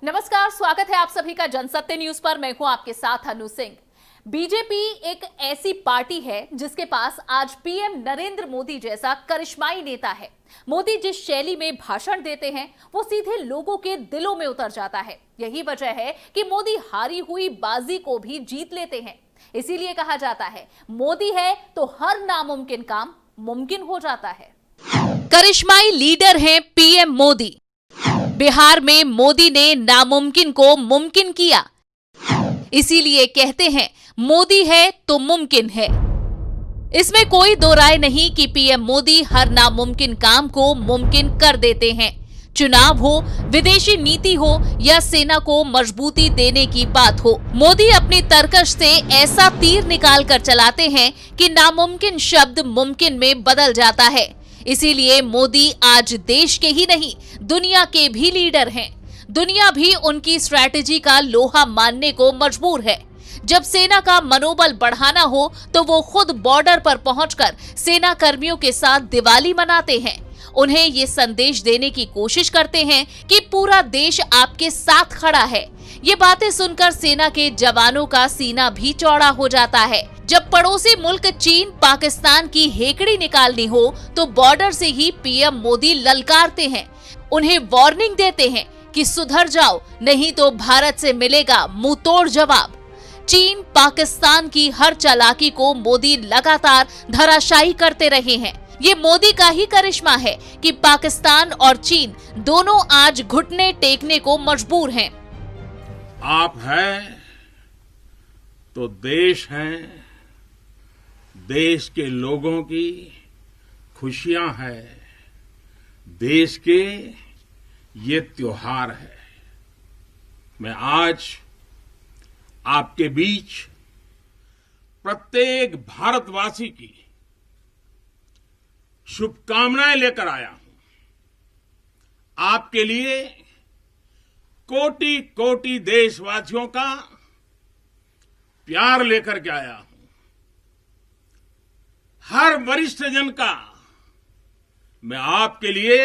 नमस्कार, स्वागत है आप सभी का जनसत्य न्यूज पर। मैं हूं आपके साथ अनु सिंह। बीजेपी एक ऐसी पार्टी है जिसके पास आज पीएम नरेंद्र मोदी जैसा करिश्माई नेता है। मोदी जिस शैली में भाषण देते हैं वो सीधे लोगों के दिलों में उतर जाता है। यही वजह है कि मोदी हारी हुई बाजी को भी जीत लेते हैं। इसीलिए कहा जाता है मोदी है तो हर नामुमकिन काम मुमकिन हो जाता है। करिश्माई लीडर हैं पीएम मोदी। बिहार में मोदी ने नामुमकिन को मुमकिन किया। इसीलिए कहते हैं मोदी है तो मुमकिन है। इसमें कोई दो राय नहीं कि पीएम मोदी हर नामुमकिन काम को मुमकिन कर देते हैं। चुनाव हो, विदेशी नीति हो या सेना को मजबूती देने की बात हो, मोदी अपनी तरकश से ऐसा तीर निकाल कर चलाते हैं कि नामुमकिन शब्द मुमकिन में बदल जाता है। इसीलिए मोदी आज देश के ही नहीं दुनिया के भी लीडर हैं। दुनिया भी उनकी स्ट्रैटेजी का लोहा मानने को मजबूर है। जब सेना का मनोबल बढ़ाना हो तो वो खुद बॉर्डर पर पहुंचकर सेना कर्मियों के साथ दिवाली मनाते हैं। उन्हें ये संदेश देने की कोशिश करते हैं कि पूरा देश आपके साथ खड़ा है। ये बातें सुनकर सेना के जवानों का सीना भी चौड़ा हो जाता है। जब पड़ोसी मुल्क चीन पाकिस्तान की हेकड़ी निकालनी हो तो बॉर्डर से ही पीएम मोदी ललकारते हैं। उन्हें वार्निंग देते हैं कि सुधर जाओ, नहीं तो भारत से मिलेगा मुंहतोड़ जवाब। चीन पाकिस्तान की हर चालाकी को मोदी लगातार धराशायी करते रहे हैं। ये मोदी का ही करिश्मा है कि पाकिस्तान और चीन दोनों आज घुटने टेकने को मजबूर हैं। आप हैं तो देश हैं, देश के लोगों की खुशियां हैं, देश के ये त्योहार है। मैं आज आपके बीच प्रत्येक भारतवासी की शुभकामनाएं लेकर आया हूं। आपके लिए कोटि कोटि देशवासियों का प्यार लेकर के आया हूं। हर वरिष्ठ जन का मैं आपके लिए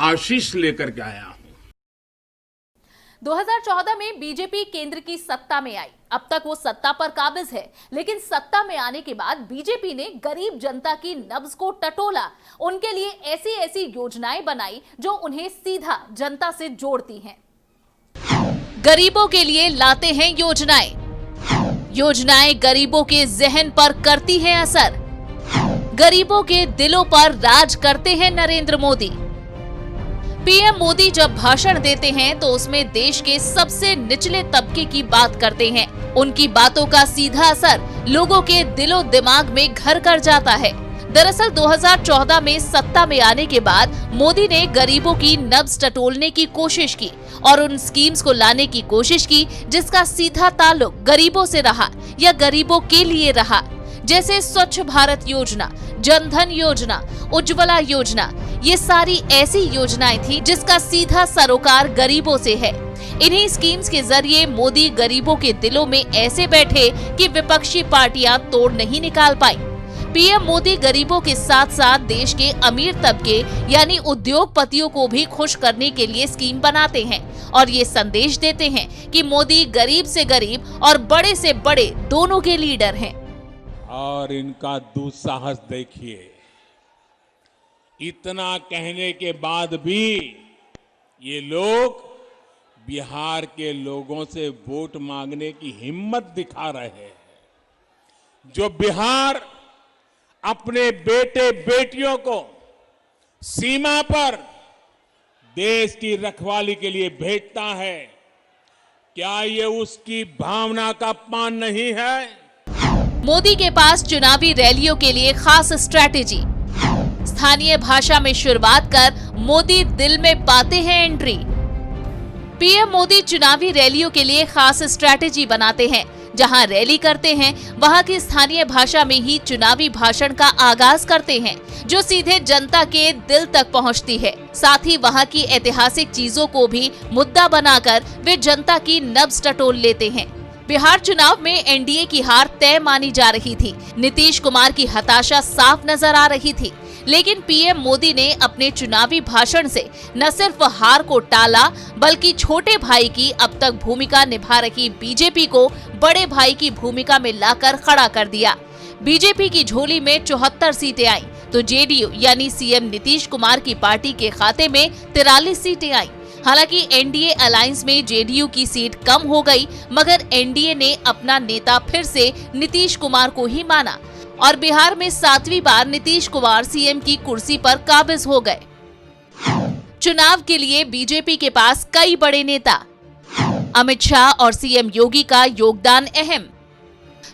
आशीष लेकर के आया हूं। 2014 में बीजेपी केंद्र की सत्ता में आई। अब तक वो सत्ता पर काबिज है, लेकिन सत्ता में आने के बाद बीजेपी ने गरीब जनता की नब्ज को टटोला। उनके लिए ऐसी ऐसी योजनाएं बनाई जो उन्हें सीधा जनता से जोड़ती हैं। गरीबों के लिए लाते हैं योजनाएं। योजनाएं गरीबों के जहन पर करती हैं असर। गरीबों के दिलों पर राज करते हैं नरेंद्र मोदी। पीएम मोदी जब भाषण देते हैं तो उसमें देश के सबसे निचले तबके की बात करते हैं। उनकी बातों का सीधा असर लोगों के दिलो दिमाग में घर कर जाता है। दरअसल 2014 में सत्ता में आने के बाद मोदी ने गरीबों की नब्ज टटोलने की कोशिश की और उन स्कीम्स को लाने की कोशिश की जिसका सीधा ताल्लुक गरीबों से रहा या गरीबों के लिए रहा। जैसे स्वच्छ भारत योजना, जनधन योजना, उज्ज्वला योजना, ये सारी ऐसी योजनाएं थी जिसका सीधा सरोकार गरीबों से है। इन्हीं स्कीम्स के जरिए मोदी गरीबों के दिलों में ऐसे बैठे कि विपक्षी पार्टियां तोड़ नहीं निकाल पाई। पीएम मोदी गरीबों के साथ साथ देश के अमीर तबके यानी उद्योगपतियों को भी खुश करने के लिए स्कीम बनाते हैं और ये संदेश देते हैं कि मोदी गरीब से गरीब और बड़े से बड़े दोनों के लीडर हैं। और इनका दुस्साहस देखिए, इतना कहने के बाद भी ये लोग बिहार के लोगों से वोट मांगने की हिम्मत दिखा रहे हैं। जो बिहार अपने बेटे बेटियों को सीमा पर देश की रखवाली के लिए भेजता है, क्या ये उसकी भावना का अपमान नहीं है? मोदी के पास चुनावी रैलियों के लिए खास स्ट्रैटेजी। स्थानीय भाषा में शुरुआत कर मोदी दिल में पाते हैं एंट्री। पीएम मोदी चुनावी रैलियों के लिए खास स्ट्रैटेजी बनाते हैं। जहां रैली करते हैं वहां की स्थानीय भाषा में ही चुनावी भाषण का आगाज करते हैं जो सीधे जनता के दिल तक पहुंचती है। साथ ही वहां की ऐतिहासिक चीजों को भी मुद्दा बनाकर वे जनता की नब्ज टटोल लेते हैं। बिहार चुनाव में एनडीए की हार तय मानी जा रही थी। नीतीश कुमार की हताशा साफ नजर आ रही थी। लेकिन पीएम मोदी ने अपने चुनावी भाषण से न सिर्फ हार को टाला, बल्कि छोटे भाई की अब तक भूमिका निभा रही बीजेपी को बड़े भाई की भूमिका में लाकर खड़ा कर दिया। बीजेपी की झोली में 74 सीटें आईं, तो जेडीयू यानी सीएम नीतीश कुमार की पार्टी के खाते में 43 सीटें आईं। हालांकि एनडीए अलायंस में जेडीयू की सीट कम हो गई, मगर एनडीए ने अपना नेता फिर से नीतीश कुमार को ही माना और बिहार में 7वीं बार नीतीश कुमार सीएम की कुर्सी पर काबिज हो गए। चुनाव के लिए बीजेपी के पास कई बड़े नेता, अमित शाह और सीएम योगी का योगदान अहम।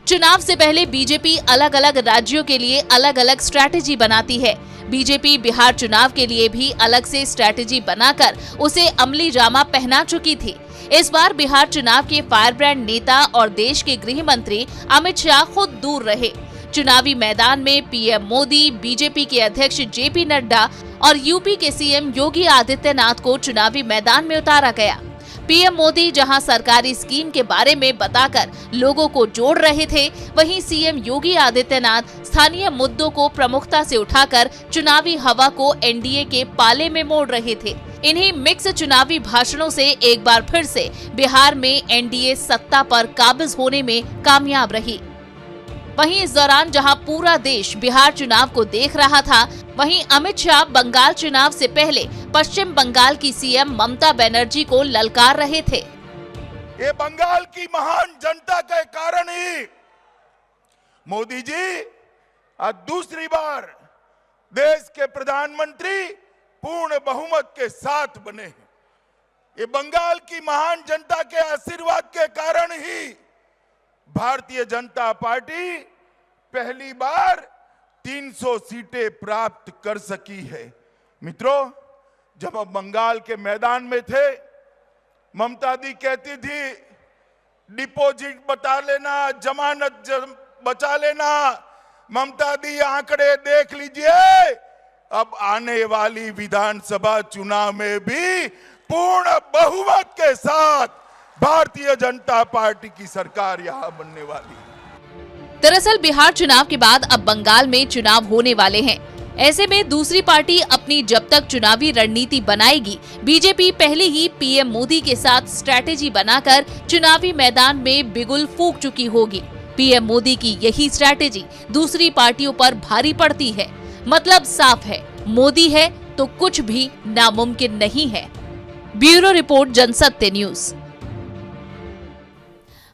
चुनाव से पहले बीजेपी अलग अलग राज्यों के लिए अलग अलग स्ट्रैटेजी बनाती है। बीजेपी बिहार चुनाव के लिए भी अलग से स्ट्रैटेजी बनाकर उसे अमली जामा पहना चुकी थी। इस बार बिहार चुनाव के फायर ब्रांड नेता और देश के गृह मंत्री अमित शाह खुद दूर रहे। चुनावी मैदान में पीएम मोदी, बीजेपी के अध्यक्ष जेपी नड्डा और यूपी के सीएम योगी आदित्यनाथ को चुनावी मैदान में उतारा गया। पीएम मोदी जहां सरकारी स्कीम के बारे में बताकर लोगों को जोड़ रहे थे, वहीं सीएम योगी आदित्यनाथ स्थानीय मुद्दों को प्रमुखता से उठाकर चुनावी हवा को एनडीए के पाले में मोड़ रहे थे। इन्हीं मिक्स चुनावी भाषणों से एक बार फिर से बिहार में एनडीए सत्ता पर काबिज होने में कामयाब रही। वहीं इस दौरान जहां पूरा देश बिहार चुनाव को देख रहा था, वहीं अमित शाह बंगाल चुनाव से पहले पश्चिम बंगाल की सीएम ममता बनर्जी को ललकार रहे थे। ये बंगाल की महान जनता के कारण ही मोदी जी आज दूसरी बार देश के प्रधानमंत्री पूर्ण बहुमत के साथ बने हैं। ये बंगाल की महान जनता के आशीर्वाद के कारण ही भारतीय जनता पार्टी पहली बार 300 सीटें प्राप्त कर सकी है। मित्रों, जब हम बंगाल के मैदान में थे, ममता दी कहती थी डिपॉजिट बता लेना, जमानत बचा लेना। ममता दी आंकड़े देख लीजिए, अब आने वाली विधानसभा चुनाव में भी पूर्ण बहुमत के साथ भारतीय जनता पार्टी की सरकार यहां बनने वाली है। दरअसल बिहार चुनाव के बाद अब बंगाल में चुनाव होने वाले हैं। ऐसे में दूसरी पार्टी अपनी जब तक चुनावी रणनीति बनाएगी, बीजेपी पहले ही पीएम मोदी के साथ स्ट्रैटेजी बनाकर चुनावी मैदान में बिगुल फूंक चुकी होगी। पीएम मोदी की यही स्ट्रैटेजी दूसरी पार्टियों पर भारी पड़ती है। मतलब साफ है, मोदी है तो कुछ भी नामुमकिन नहीं है। Bureau report, Jansatya news.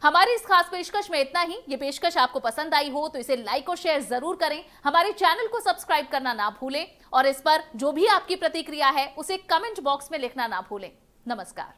हमारी इस खास पेशकश में इतना ही। ये पेशकश आपको पसंद आई हो तो इसे लाइक और शेयर जरूर करें। हमारे चैनल को सब्सक्राइब करना ना भूलें और इस पर जो भी आपकी प्रतिक्रिया है उसे कमेंट बॉक्स में लिखना ना भूलें। नमस्कार।